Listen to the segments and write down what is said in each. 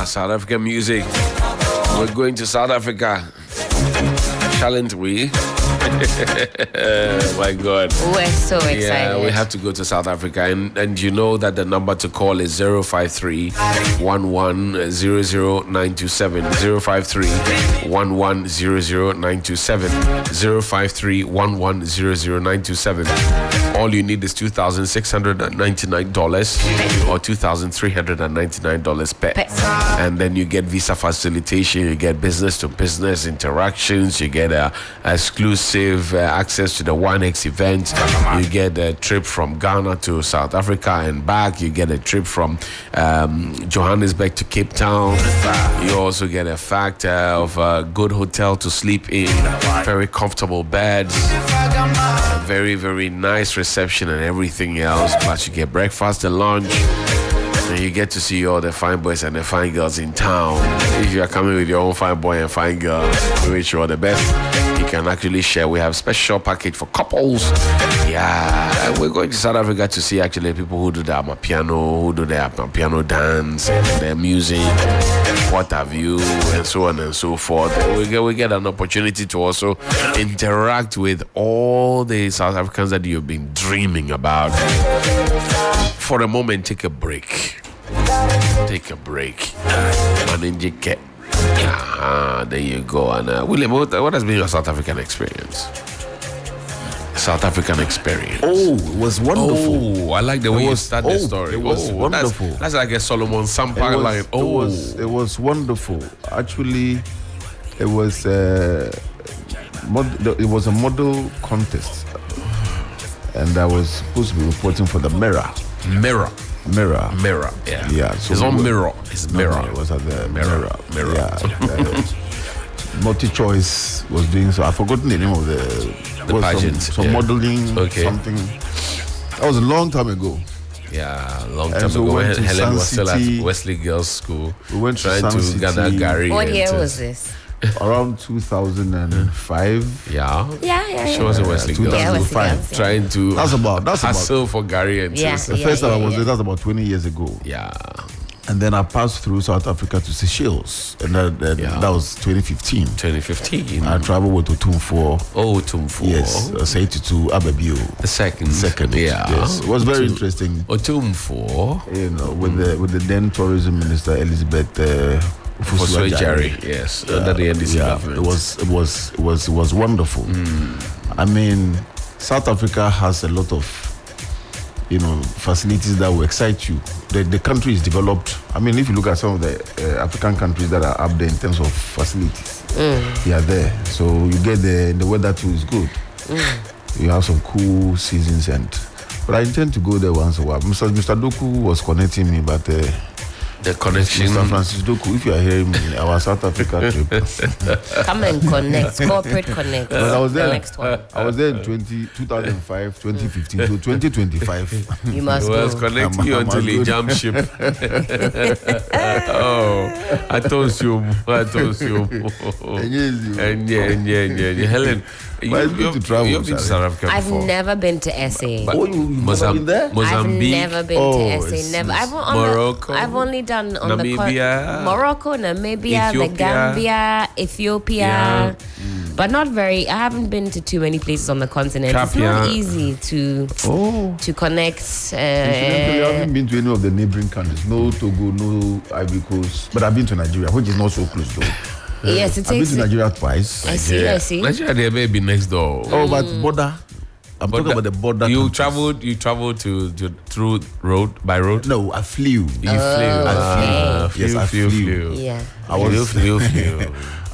South African music. We're going to South Africa. Shalln't we? My God. We're so excited. Yeah, we have to go to South Africa. And you know that the number to call is 053-1100-927. 053-1100-927. 053-1100-927. All you need is $2,699 or $2,399 per. And then you get visa facilitation, you get business-to-business interactions, you get exclusive access to the 1X event, you get a trip from Ghana to South Africa and back, you get a trip from Johannesburg to Cape Town. You also get a factor of a good hotel to sleep in, very comfortable beds, a very, very nice reception and everything else. Plus you get breakfast and lunch, and you get to see all the fine boys and the fine girls in town. If you are coming with your own fine boy and fine girl, we wish you all the best. You can actually share. We have special package for couples. Yeah, we're going to South Africa to see actually people who do the amapiano, who do the amapiano dance and their music, what have you, and so on and so forth. And we get an opportunity to also interact with all the South Africans that you've been dreaming about. For a moment, take a break. Take a break. There you go. And William, what has been your South African experience? South African experience. Oh, it was wonderful. Oh, I like the way you start the story. It was wonderful. That's like a Solomon Sampa line. Oh, it was wonderful. Actually, it was a model contest, and I was supposed to be reporting for the Mirror. Yeah. So it's on Mirror. It's Mirror. No, it was at the Mirror. Yeah. Multi-choice was doing so. I've forgotten the name of the pageant. Some modeling, something. That was a long time ago. Yeah, long time ago. When Helen was still at Wesley Girls School. We went trying to gather Gary. What year was this? Around 2005. Yeah. She was a Wesley Girls. 2005. Trying to that's hustle for Gary and yeah, Tessa. The first time I was there, that's about 20 years ago. Yeah. And then I passed through South Africa to Seychelles, and that was 2015. 2015. I traveled with Otumfuo. Oh, Otumfuo. Yes, Saiti to Abebio. The second. Yeah. Yes. It was very interesting. Otumfuo. You know, with the then tourism minister Elizabeth Foswejari. Yes, under the NDC government. It was wonderful. I mean, South Africa has a lot of facilities that will excite you. The country is developed. I mean, if you look at some of the African countries that are up there in terms of facilities, they are there. So you get the weather too is good. You have some cool seasons, but I intend to go there once in a while. Mr. Doku was connecting me, but the connection. Mr. Francis Doku, if you are hearing me, our South Africa trip. Come and connect, corporate connect. But I was there. Next one. I was there in 2005, 2015, so 2025. You must go. He was connecting you until he jumped ship. I told you. And Helen, you've been to South Africa before. I've never been to SA. You've never been there? Mozambique. I've never been to SA. Never. Morocco. I've only done on Namibia, Morocco, Namibia, Ethiopia. the Gambia, Ethiopia. But not very. I haven't been to too many places on the continent. It's not easy to connect. I haven't been to any of the neighboring countries. No Togo, no Ivory Coast. But I've been to Nigeria, which is not so close though. Yes, it takes. I've been to Nigeria twice. I see. Nigeria, they may be next door. Oh, but border. I'm talking about the border. You traveled to through road by road? No, I flew. I flew. Yeah. I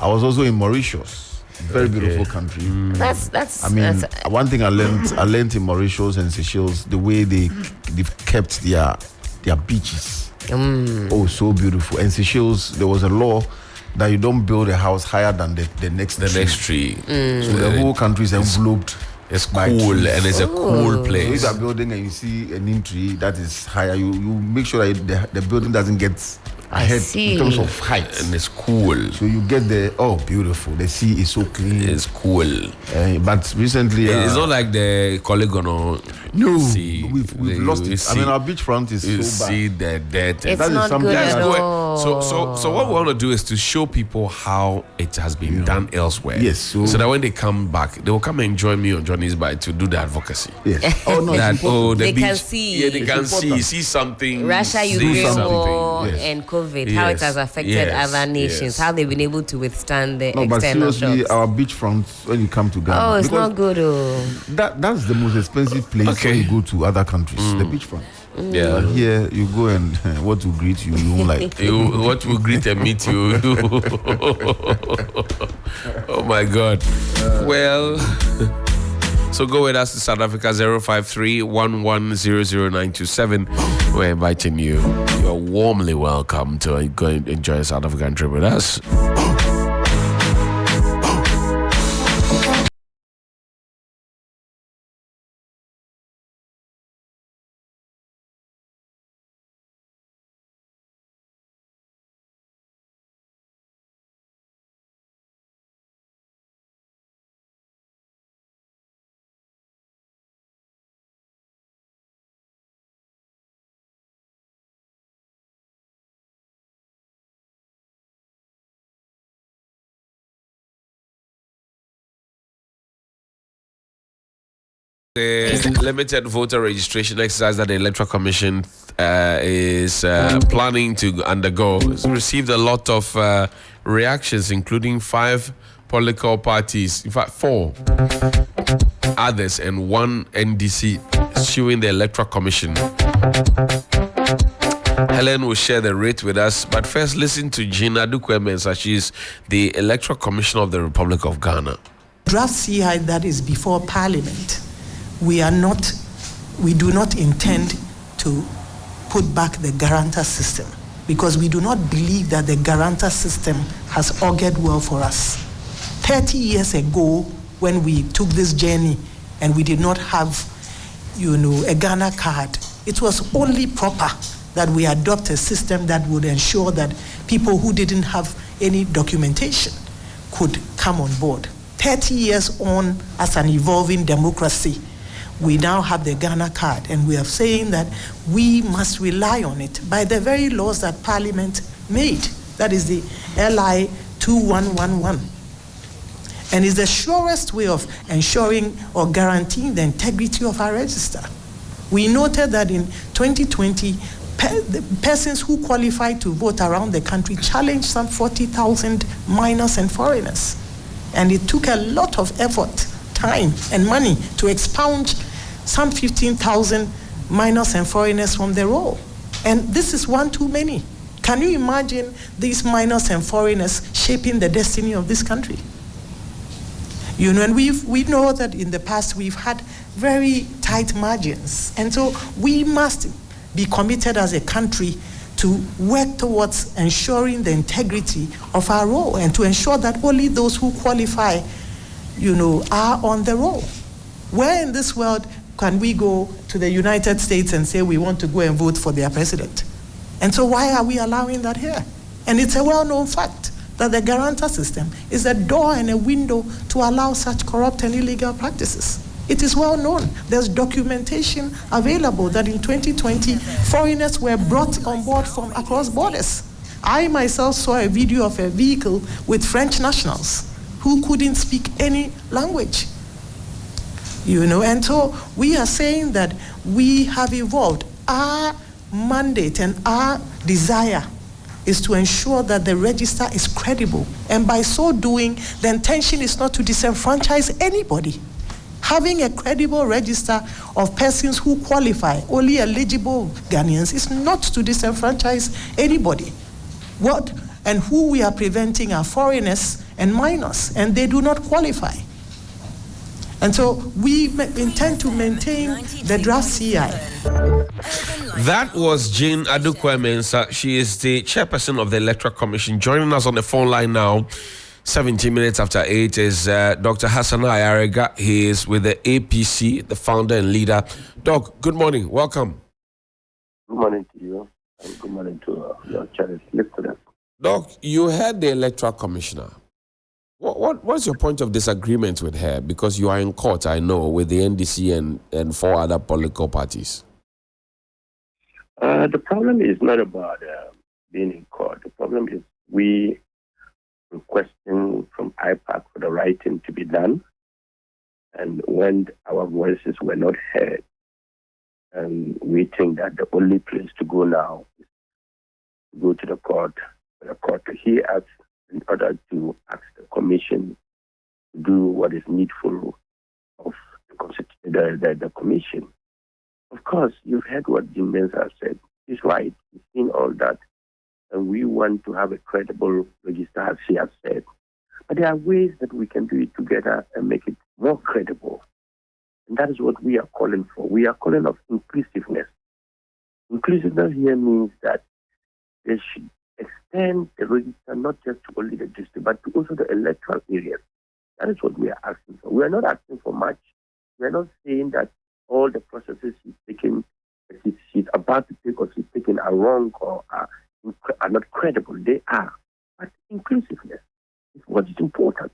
was also in Mauritius. Very beautiful country. That's. I mean, one thing I learned in Mauritius and Seychelles, the way they've kept their beaches. Oh, so beautiful. And Seychelles, there was a law that you don't build a house higher than the next tree. So the whole country is enveloped. It's cool and it's a cool place. So if you're building and you see a neem tree that is higher, you make sure that the building doesn't get ahead in terms of height. And it's cool. So you get beautiful. The sea is so clean. It's cool. But recently... it's not like the Polygon sea. We've lost it. I mean, our beachfront is so bad. See the dirt. It's not good at all. So what we want to do is to show people how it has been done elsewhere. Yes. So that when they come back, they will come and join me on Johnny's Bite to do the advocacy. Yes. They beach, can see. Yeah, they can see something. Russia, Ukraine war, yes. and COVID, how it has affected other nations, how they've been able to withstand the external but seriously, shocks. our beachfront, when you come to Ghana... Oh, it's not good. That's the most expensive place when you go to other countries, the beachfront. Yeah. But here you go and what will greet you, you won't like. What will greet and meet you? Oh my God. Well, so go with us to South Africa 053-1100927. We're inviting you. You're warmly welcome to go and enjoy a South African trip with us. The limited voter registration exercise that the Electoral Commission is planning to undergo has received a lot of reactions, including 5 political parties, in fact 4 others, and 1 NDC suing the Electoral Commission. Helen will share the rate with us, but first listen to Gina Adukwemensah. She is the Electoral Commissioner of the Republic of Ghana. Draft CI that is before Parliament, we do not intend to put back the guarantor system, because we do not believe that the guarantor system has augured well for us. 30 years ago, when we took this journey and we did not have, a Ghana card, it was only proper that we adopt a system that would ensure that people who didn't have any documentation could come on board. 30 years on, as an evolving democracy, we now have the Ghana card, and we are saying that we must rely on it by the very laws that Parliament made. That is the LI 2111. And it's the surest way of ensuring or guaranteeing the integrity of our register. We noted that in 2020, the persons who qualified to vote around the country challenged some 40,000 minors and foreigners. And it took a lot of effort, time, and money to expunge some 15,000 minors and foreigners from the roll. And this is one too many. Can you imagine these minors and foreigners shaping the destiny of this country? And we know that in the past we've had very tight margins. And so we must be committed as a country to work towards ensuring the integrity of our role, and to ensure that only those who qualify, are on the roll. Where in this world can we go to the United States and say we want to go and vote for their president? And so why are we allowing that here? And it's a well-known fact that the guarantor system is a door and a window to allow such corrupt and illegal practices. It is well known. There's documentation available that in 2020, foreigners were brought on board from across borders. I myself saw a video of a vehicle with French nationals who couldn't speak any language. And so we are saying that we have evolved. Our mandate and our desire is to ensure that the register is credible. And by so doing, the intention is not to disenfranchise anybody. Having a credible register of persons who qualify, only eligible Ghanaians, is not to disenfranchise anybody. What and who we are preventing are foreigners and minors, and they do not qualify. And so we intend to maintain the draft CI. That was Jane Adukwemensah. She is the chairperson of the Electoral Commission. Joining us on the phone line now, 17 minutes after 8, is Dr. Hassan Ayarega. He is with the APC, the founder and leader. Doc, good morning. Welcome. Good morning to you. And good morning to your channel listeners. Doc, you heard the electoral commissioner. What's your point of disagreement with her? Because you are in court, I know, with the NDC and 4 other political parties. The problem is not about being in court. The problem is we requesting from IPAC for the right thing to be done. And when our voices were not heard, and we think that the only place to go now is to go to the court, for the court to hear us in order to ask the commission to do what is needful of the commission. Of course, you've heard what Jim Mensah said. He's right. He's seen all that. And we want to have a credible register, as he has said. But there are ways that we can do it together and make it more credible. And that is what we are calling for. We are calling for inclusiveness. Inclusiveness here means that they should extend the register not just to only the district, but to also the electoral areas. That is what we are asking for. We are not asking for much. We are not saying that all the processes she's about to take or she's taking are wrong or are not credible. They are. But inclusiveness is what is important.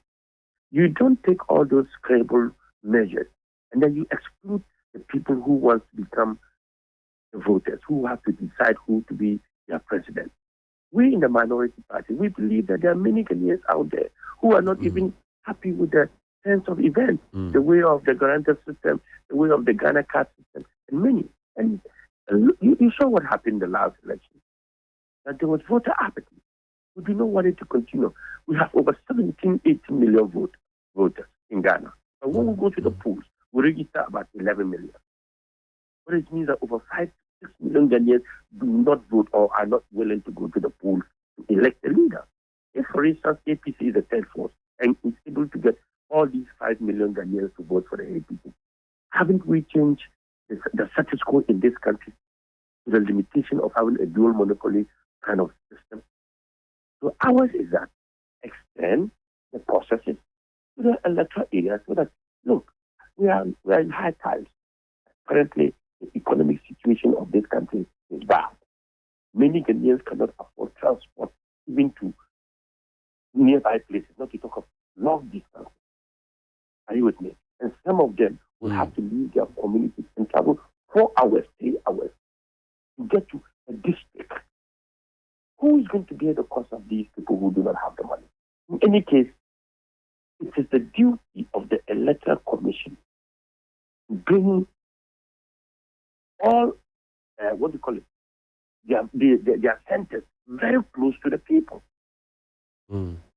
You don't take all those credible measures and then you exclude the people who want to become the voters, who have to decide who to be their president. We in the minority party, we believe that there are many Ghanaians out there who are not even happy with the sense of events, the way of the guarantor system, the way of the Ghana card system, and many. And you saw what happened in the last election, that there was voter apathy. We do not want it to continue. We have over 17, 18 million voters in Ghana. But when we go to the polls, we register about 11 million. But it means that over 5 to 6 million Ghanaians do not vote or are not willing to go to the polls to elect a leader. If, for instance, APC is the third force and is able to get all these 5 million Ghanaians to vote for the APC, haven't we changed the status quo in this country to the limitation of having a dual monopoly kind of system? So ours is that extend the processes to the electoral areas so that, look, we are in high times. Currently, the economic situation of this country is bad. Many Ghanaians cannot afford transport even to nearby places, not to talk of long distance. Are you with me? And some of them will have to leave their communities and travel 4 hours, 3 hours to get to a district. Who is going to bear the cost of these people who do not have the money? In any case, it is the duty of the Electoral Commission to bring all, their centers very close to the people.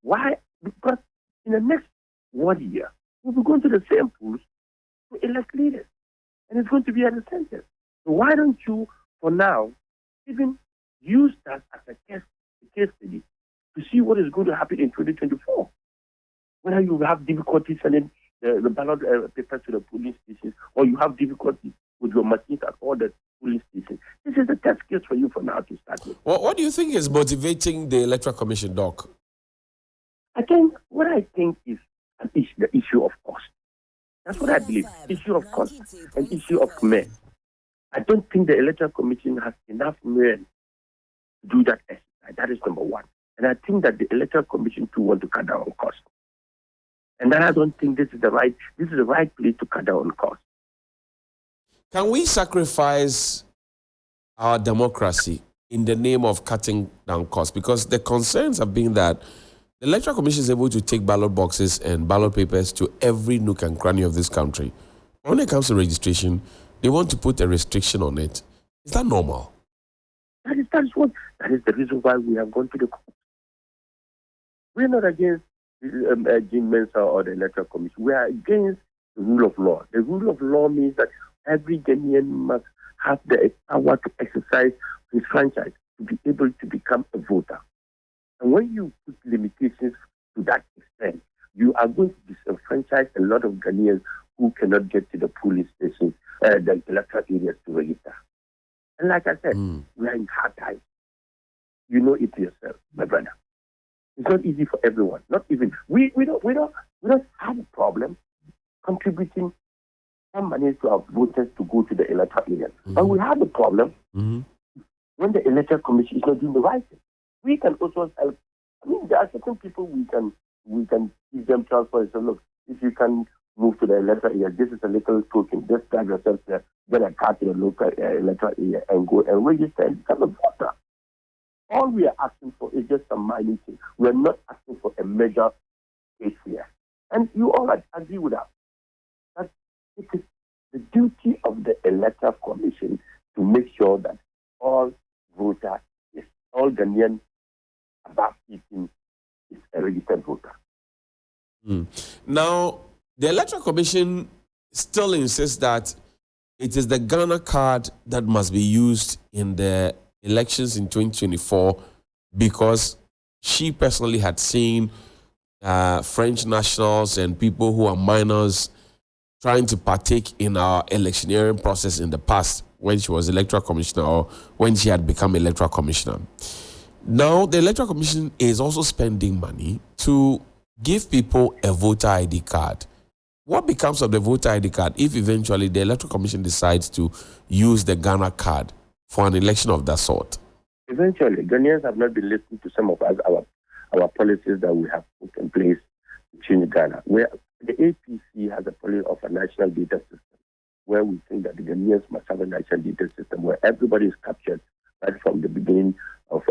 Why? Because in the next 1 year, we'll be going to the same polls to elect leaders. And it's going to be at the center. So why don't you, for now, even use that as a case study to see what is going to happen in 2024? Whether you have difficulty sending the ballot papers to the police stations, or you have difficulty with your machines at all the police stations. This is the test case for you for now to start with. Well, what do you think is motivating the Electoral Commission, Doc? What I think is the issue of cost. That's what I believe. Issue of cost and issue of men. I don't think the Electoral Commission has enough men to do that exercise. That is number one. And I think that the Electoral Commission too want to cut down on cost. And then I don't think this is the right place to cut down on cost. Can we sacrifice our democracy in the name of cutting down costs? Because the concerns have been that the Electoral Commission is able to take ballot boxes and ballot papers to every nook and cranny of this country. When it comes to registration, they want to put a restriction on it. Is that normal? That is the reason why we have gone to the court. We're not against Jim Mensah or the Electoral Commission. We are against the rule of law. The rule of law means that every Ghanaian must have the power to exercise his franchise to be able to become a voter. And when you put limitations to that extent, you are going to disenfranchise a lot of Ghanaians who cannot get to the police stations, the electoral areas to register. And like I said, we are in hard times. You know it yourself, my brother. It's not easy for everyone. Not even we don't have a problem contributing some money to our voters to go to the electoral areas. But we have a problem when the electoral commission is not doing the right thing. We can also help. I mean, there are certain people we can give them transfer and say, look, if you can move to the electoral area, this is a little token. Just tag yourself there, get a card to the local electoral area and go and register and become a voter. All we are asking for is just a minor thing. We are not asking for a major case here. And you all agree with us that it is the duty of the electoral commission to make sure that all voters, all Ghanaians above 18 is a registered voter. Now, the Electoral Commission still insists that it is the Ghana card that must be used in the elections in 2024 because she personally had seen French nationals and people who are minors trying to partake in our electioneering process in the past when she was electoral commissioner or when she had become electoral commissioner. Now, the Electoral Commission is also spending money to give people a voter ID card. What becomes of the voter ID card if eventually the Electoral Commission decides to use the Ghana card for an election of that sort? Eventually, Ghanaians have not been listening to some of us, our policies that we have put in place to change Ghana. Where the APC has a policy of a national data system, where we think that the Ghanaians must have a national data system where everybody is captured right from the beginning of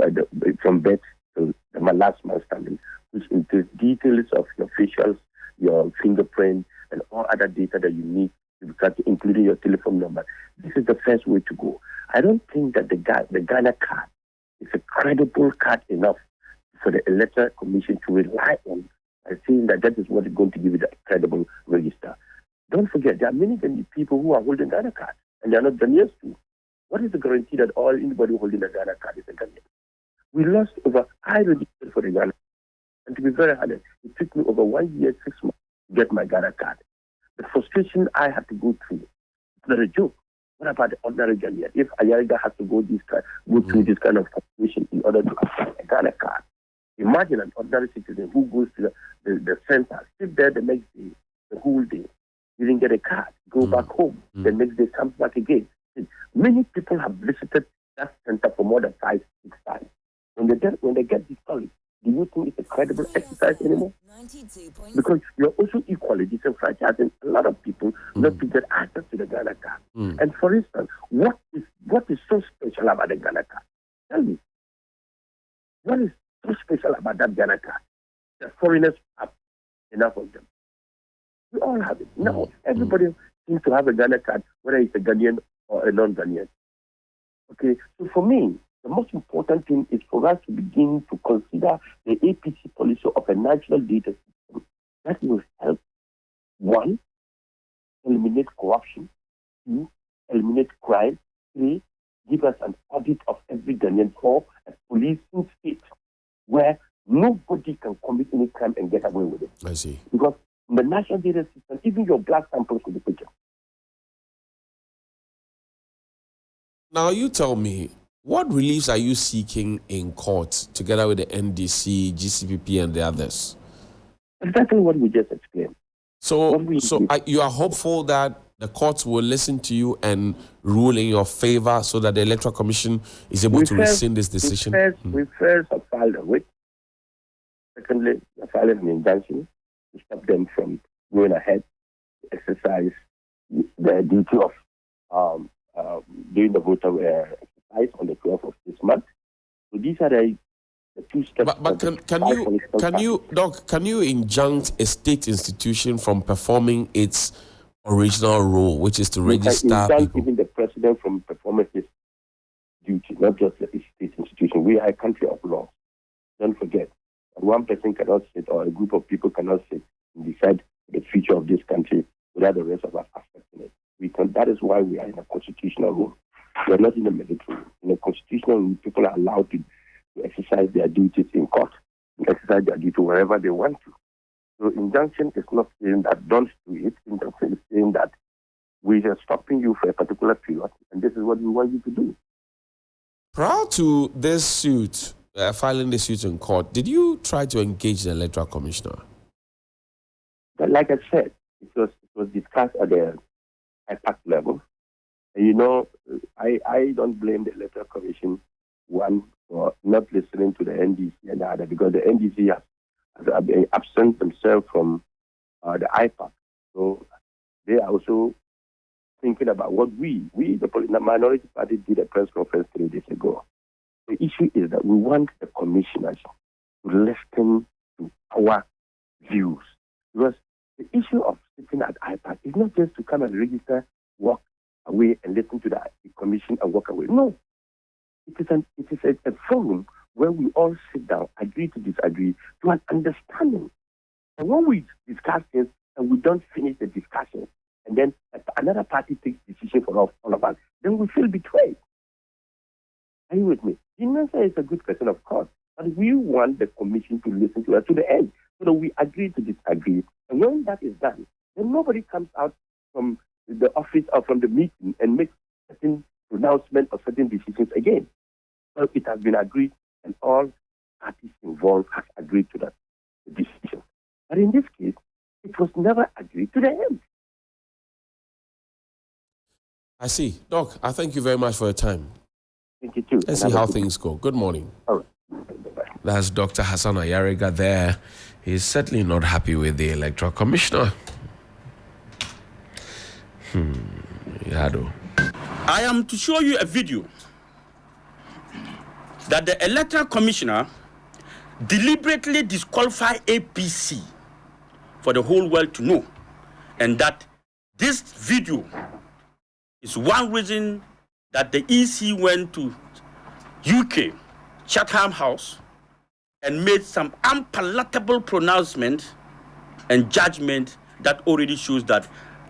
from birth to the last man standing, which includes details of your facials, your fingerprint, and all other data that you need, including your telephone number. This is the first way to go. I don't think that the Ghana card is a credible card enough for the Electoral Commission to rely on and saying that is what is going to give you the credible register. Don't forget, there are many people who are holding Ghana cards, and they are not Ghanaians too. What is the guarantee that anybody holding a Ghana card is a Ghanaian? We lost I registered for the Ghana, and to be very honest, it took me over 1 year, 6 months to get my Ghana card. The frustration I had to go through, it's not a joke. What about the ordinary Ghanaian? If Ayariga has to go through this kind of frustration in order to apply a Ghana card, imagine an ordinary citizen who goes to the center, sit there the next day, the whole day, you didn't get a card, go back home, the next day comes back again. Many people have visited that center for more than 5, 6 times. When they get this story, do you think it's a credible exercise anymore? Because you're also equally disenfranchising a lot of people not to get access to the Ghana card. And for instance, what is so special about the Ghana card? Tell me. What is so special about that Ghana card? The foreigners have enough of them. We all have it. Now, everybody seems to have a Ghana card, whether it's a Ghanaian or a non-Ghanaian. Okay, so for me, the most important thing is for us to begin to consider the APC policy of a national data system that will help, 1, eliminate corruption, 2, eliminate crime, 3, give us an audit of every Ghanaian, 4, a policing state where nobody can commit any crime and get away with it. I see. Because in the national data system, even your blood samples will be taken. Now, you tell me, what reliefs are you seeking in court together with the NDC, GCPP, and the others? Exactly what we just explained. So you are hopeful that the courts will listen to you and rule in your favor so that the Electoral Commission is able to rescind this decision? We first have filed a writ. Secondly, we have filed an injunction to stop them from going ahead to exercise the duty of doing the voter exercise on the 12th of this month. So these are the 2 steps. But can you injunct a state institution from performing its original role, which is to register people? Even the president from performing his duty, not just the state institution. We are a country of law. Don't forget, one person cannot sit or a group of people cannot sit and decide the future of this country without the rest of us affecting it. That is why we are in a constitutional rule. We are not in a military rule. In a constitutional rule, people are allowed to exercise their duties in court, and exercise their duty wherever they want to. So injunction is not saying that don't do it. Injunction is saying that we are stopping you for a particular period, and this is what we want you to do. Prior to this suit, filing the suit in court, did you try to engage the Electoral Commissioner? But like I said, it was discussed at the IPAC level. And I don't blame the Electoral Commission one for not listening to the NDC and the other, because the NDC has been absent themselves from the IPAC. So they are also thinking about what the minority party did a press conference 3 days ago. The issue is that we want the commissioners to listen to our views. Because the issue of sitting at IPAC is not just to come and register, walk away and listen to the commission and walk away. No. It is a forum where we all sit down, agree to disagree, to an understanding. And when we discuss this and we don't finish the discussion, and then another party takes decision for all of us, then we feel betrayed. Are you with me? The answer is a good question, of course, but we want the commission to listen to us to the end, so that we agree to disagree. And when that is done, then nobody comes out from the office or from the meeting and makes certain pronouncement or certain decisions again. So it has been agreed, and all parties involved have agreed to that decision. But in this case, it was never agreed to the end. I see. Doc, I thank you very much for your time. Thank you too. Let's see how things go. Good morning. All right. Bye-bye. That's Dr. Hassan Ayariga there. He's certainly not happy with the electoral commissioner. Yado. I am to show you a video that the electoral commissioner deliberately disqualified APC for the whole world to know, and that this video is one reason that the EC went to UK, Chatham House, and made some unpalatable pronouncement and judgment that already shows that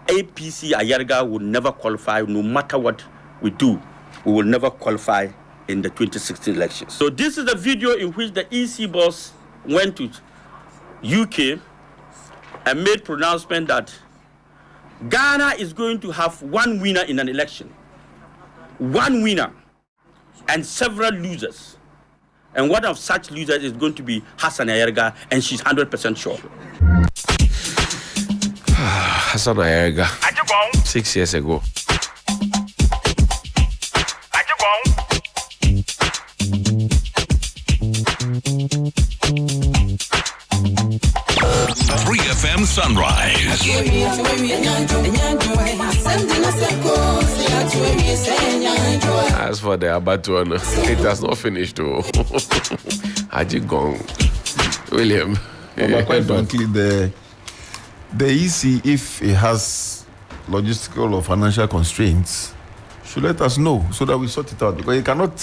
APC Ayariga will never qualify. No matter what we do, we will never qualify in the 2016 elections. So this is the video in which the EC boss went to UK and made pronouncement that Ghana is going to have one winner in an election. One winner and several losers. And one of such losers is going to be Hassan Ayariga, and she's 100% sure. Hassan Ayariga, 6 years ago. FM Sunrise. As for the Abatuan, it has not finished though. Ajigong. William. But quite frankly, the EC, if it has logistical or financial constraints, should let us know so that we sort it out. Because you cannot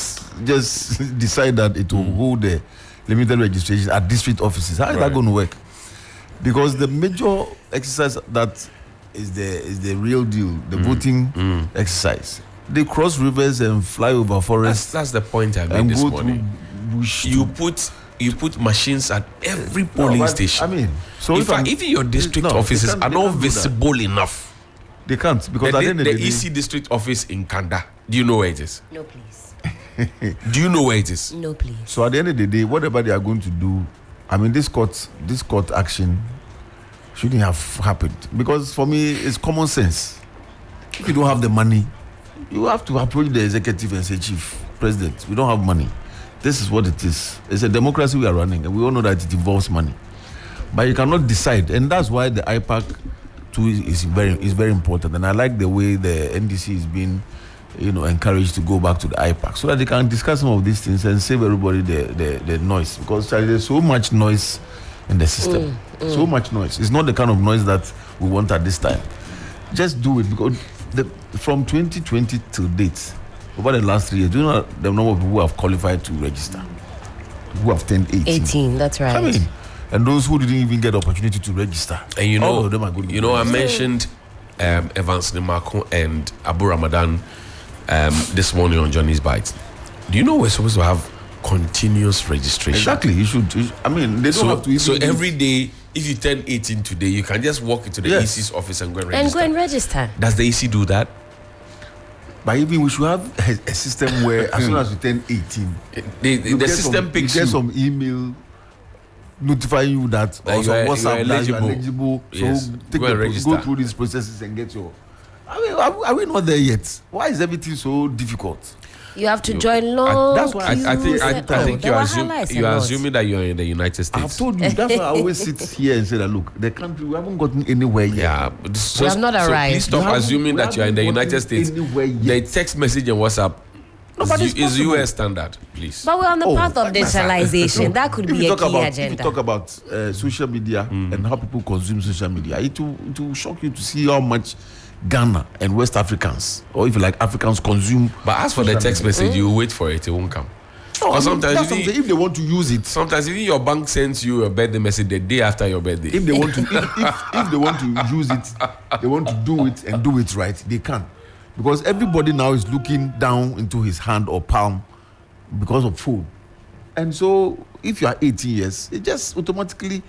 just decide that it will hold the limited registration at district offices. How is that going to work? Because the major exercise that is the real deal, the voting exercise. They cross rivers and fly over forests. That's the point I made this morning. You put machines at every polling station. I mean, so in fact, even your district offices are not visible enough. They can't, because the EC district office in Kanda. Do you know where it is? No, please. Do you know where it is? No, please. So at the end of the day, whatever they are going to do, I mean, this court action shouldn't have happened, because for me it's common sense. If you don't have the money, you have to approach the executive and say, Chief President, we don't have money. This is what it is. It's a democracy we are running, and we all know that it involves money. But you cannot decide, and that's why the IPAC too is very important. And I like the way the NDC is being, encouraged to go back to the IPAC so that they can discuss some of these things and save everybody the noise, because there's so much noise in the system. So much noise. It's not the kind of noise that we want at this time. Just do it, because from 2020 to date, over the last 3 years, do you know the number of people who have qualified to register, who have turned 18? 18, that's right. I mean, and those who didn't even get the opportunity to register. And all of them are going to I mentioned Evans Nimako and Abu Ramadan this morning on Johnny's Bites. Do you know we're supposed to have continuous registration? Exactly. You should. I mean, they don't have to. So every day, if you turn 18 today, you can just walk into the EC's office and go and register. Does the EC do that? But even we should have a system where as soon as you turn 18, the system picks you. Get some email notifying you that, or some WhatsApp that you are eligible. Yes. So go through these processes and get your. I mean, are we not there yet? Why is everything so difficult? You have to join long. That's why I think you're assuming that you're in the United States. I've told you. That's why I always sit here and say that, look, the country, we haven't gotten anywhere yet. Yeah, We have not arrived. Please stop assuming that you're in the United States. The text message and WhatsApp is US standard, please. But we're on the path of digitalization. That could be a key agenda. If you talk about social media and how people consume social media, it will shock you to see how much Ghana and West Africans, or if you like Africans, consume. But as for the text message, you wait for it; it won't come. No, sometimes if they want to use it, sometimes even your bank sends you a birthday message the day after your birthday. If they want to, if they want to use it, they want to do it and do it right, they can, because everybody now is looking down into his hand or palm because of phone, and so if you are 18 years, it just automatically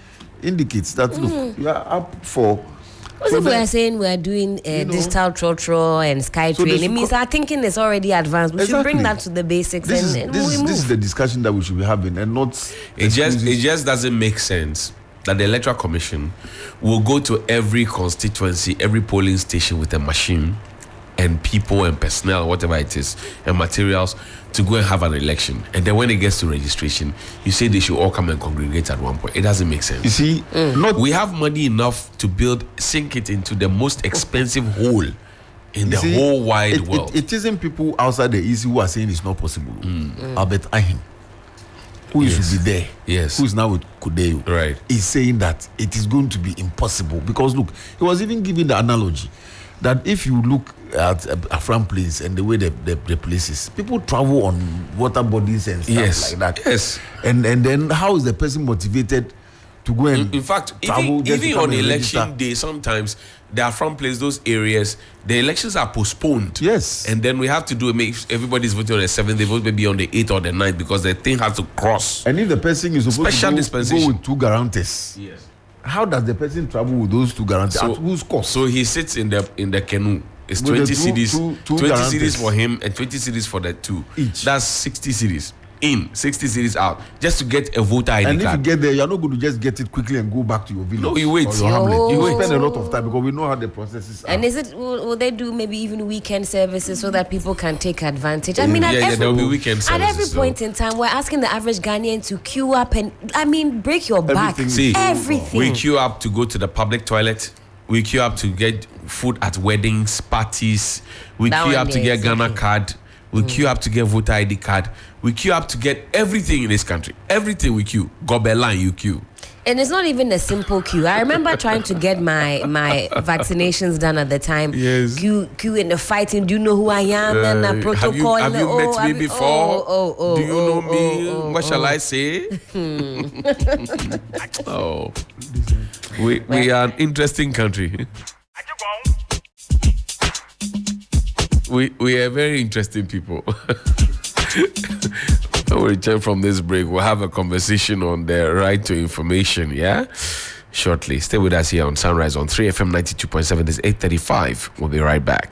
indicates that look, you are up for. What if we are saying we are doing digital trotro and SkyTrain? It means our thinking is already advanced. We should bring that to the basics. This is the discussion that we should be having, and not. It just doesn't make sense that the Electoral Commission will go to every constituency, every polling station with a machine and people and personnel, whatever it is, and materials to go and have an election. And then when it gets to registration, you say they should all come and congregate at one point. It doesn't make sense. You see, we have money enough to sink it into the most expensive hole in the whole wide world. It isn't people outside the EC who are saying it's not possible. Albert Ahim, who should be there, who is now with Kudeu, right, is saying that it is going to be impossible. Because look, he was even giving the analogy that if you look at Afram Place and the way the place is, people travel on water bodies and stuff like that. Yes. And then how is the person motivated to go and in fact, travel even on election day, sometimes the Afram Place, those areas, the elections are postponed. Yes. And then we have to make everybody's voting on the 7th, they vote maybe on the 8th or the 9th because the thing has to cross. And if the person is supposed to go with two guarantors, yes, how does the person travel with those two guarantors? At whose cost? So he sits in the canoe. It's with 20 cities, 20 cities for him and 20 cities for the two. Each. That's 60 cities in, 60 cities out, just to get a voter ID and card. if you get there, you're not going to just get it quickly and go back to your village. No, you wait. Or your hamlet. You spend a lot of time because we know how the processes are. And will they do maybe even weekend services so that people can take advantage? I mean, there will be weekend services. At every point in time, we're asking the average Ghanaian to queue up and, break your back. Everything. We queue up to go to the public toilet. We queue up to get food at weddings, parties. We queue up to get Ghana card. We queue up to get voter ID card. We queue up to get everything in this country. Everything we queue. Gobelan, you queue. And it's not even a simple queue. I remember trying to get my vaccinations done at the time. Yes. Queue in the fighting. Do you know who I am? And a protocol. Have you met me before? Do you know me? What shall I say? We are an interesting country. We are very interesting people. When we return from this break, we'll have a conversation on the right to information, shortly. Stay with us here on Sunrise on 3FM 92.7. This is 8:35. We'll be right back.